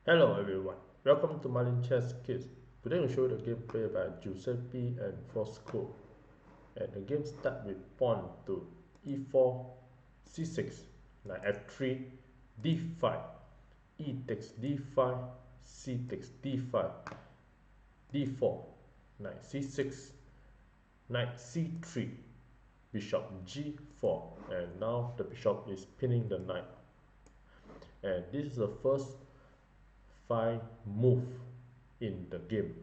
Hello everyone, welcome to Marlin Chess Kids. Today we'll show you the gameplay by Giuseppe and Fosco. And the game starts with pawn to e4, c6, knight f3, d5, e takes d5, c takes d5, d4, knight c6, knight c3, bishop g4, and now the bishop is pinning the knight. And this is the first 5 move in the game.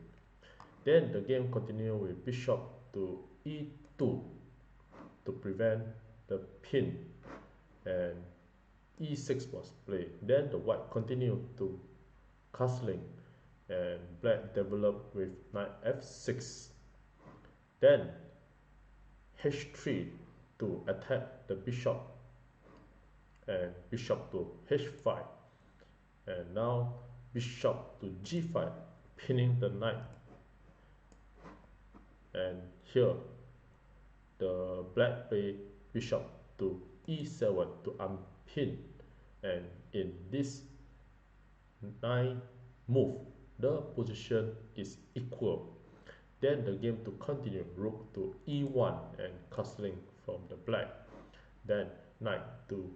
Then the game continues with bishop to e2 to prevent the pin, and e6 was played. Then the white continued to castling, and black developed with knight f6. Then h3 to attack the bishop, and bishop to h5, and now bishop to g5, pinning the knight. And here the black play bishop to e7 to unpin, and in this 9 move the position is equal. Then the game to continue, rook to e1 and castling from the black. Then knight to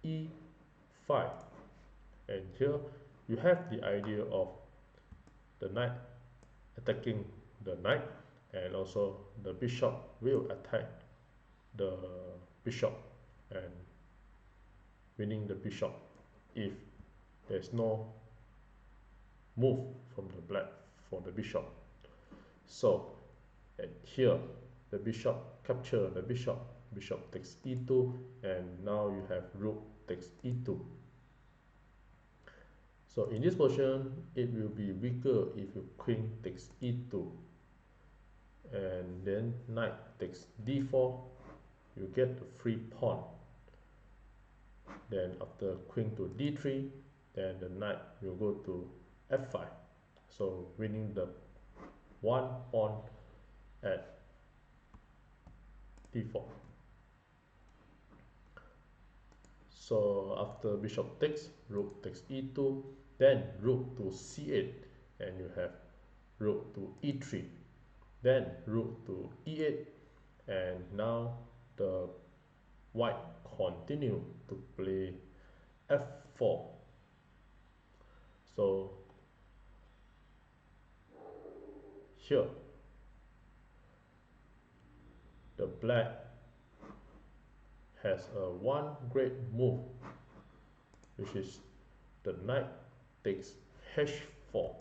e5, and here you have the idea of the knight attacking the knight, and also the bishop will attack the bishop and winning the bishop if there's no move from the black for the bishop. So and here the bishop capture the bishop, bishop takes e2, and now you have rook takes e2. So in this position it will be weaker if your queen takes e2, and then knight takes d4, you get the free pawn. Then after queen to d3, then the knight will go to f5, so winning the 1 pawn at d4. So after bishop takes, rook takes e2, then rook to c8, and you have rook to e3, then rook to e8, and now the white continue to play f4. So here the black has a one great move, which is the knight takes h4.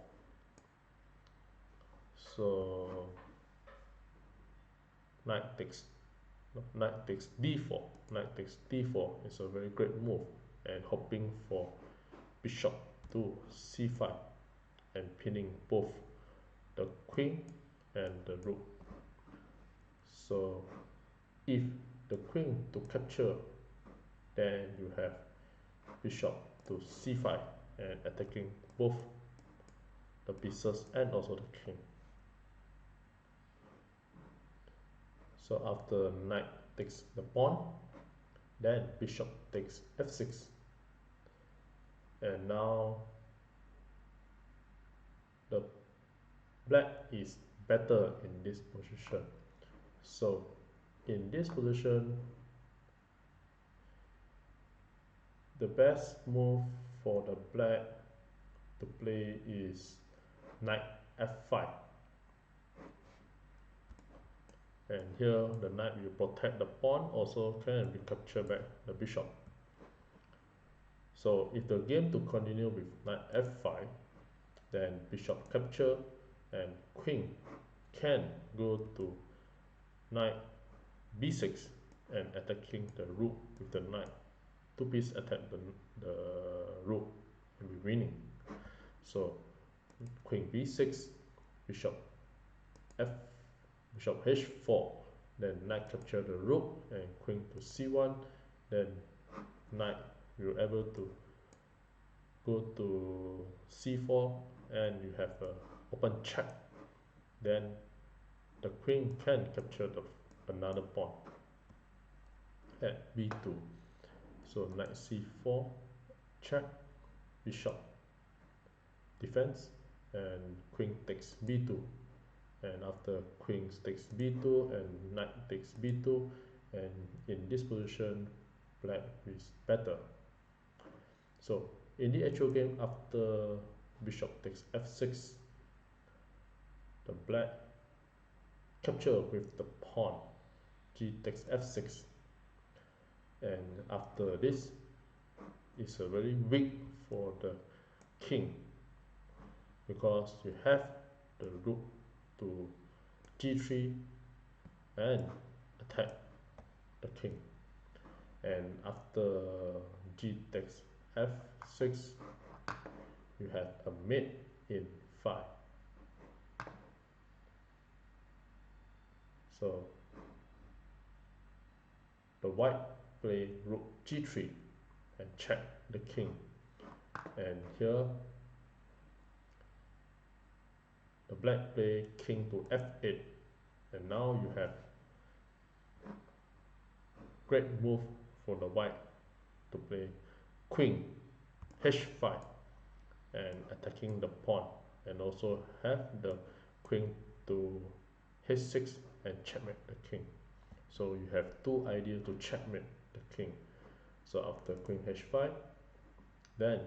So knight takes d4, knight takes d4 is a very great move, and hoping for bishop to c5 and pinning both the queen and the rook. So if the queen to capture, then you have bishop to c5 and attacking both the pieces and also the king. So after knight takes the pawn, then bishop takes f6, and now the black is better in this position. So in this position, the best move for the black to play is knight f5, and here the knight will protect the pawn, also can recapture back the bishop. So if the game to continue with knight f5, then bishop capture, and queen can go to knight b6 and attacking the rook with the knight. Two pieces attack the rook and be winning. So queen b6, bishop h4, then knight capture the rook, and queen to c1, then knight will able to go to c4, and you have a open check. Then the queen can capture another pawn at b2. So knight c4, check, bishop defense, and queen takes b2, and after queen takes b2 and knight takes b2, and in this position black is better. So in the actual game, after bishop takes f6, the black capture with the pawn, g takes f6, and after this is a very weak for the king, because you have the rook to g3 and attack the king, and after g takes f6 you have a mate in 5. So the white play rook g3 and check the king, and here the black play king to f8, and now you have great move for the white to play queen h5 and attacking the pawn, and also have the queen to h6 and checkmate the king. So you have two ideas to checkmate the king. So after queen h5, then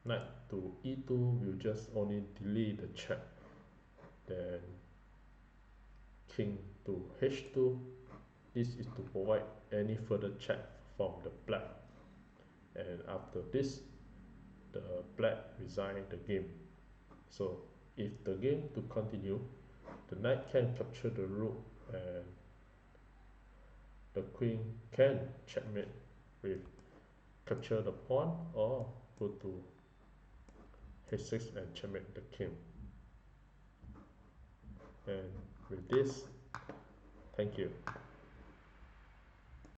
knight to e2 will just only delay the check, then king to h2, this is to provide any further check from the black, and after this the black resign the game. So if the game to continue, the knight can capture the rook and the queen can checkmate with capture the pawn, or go to h6 and checkmate the king. And with this, thank you.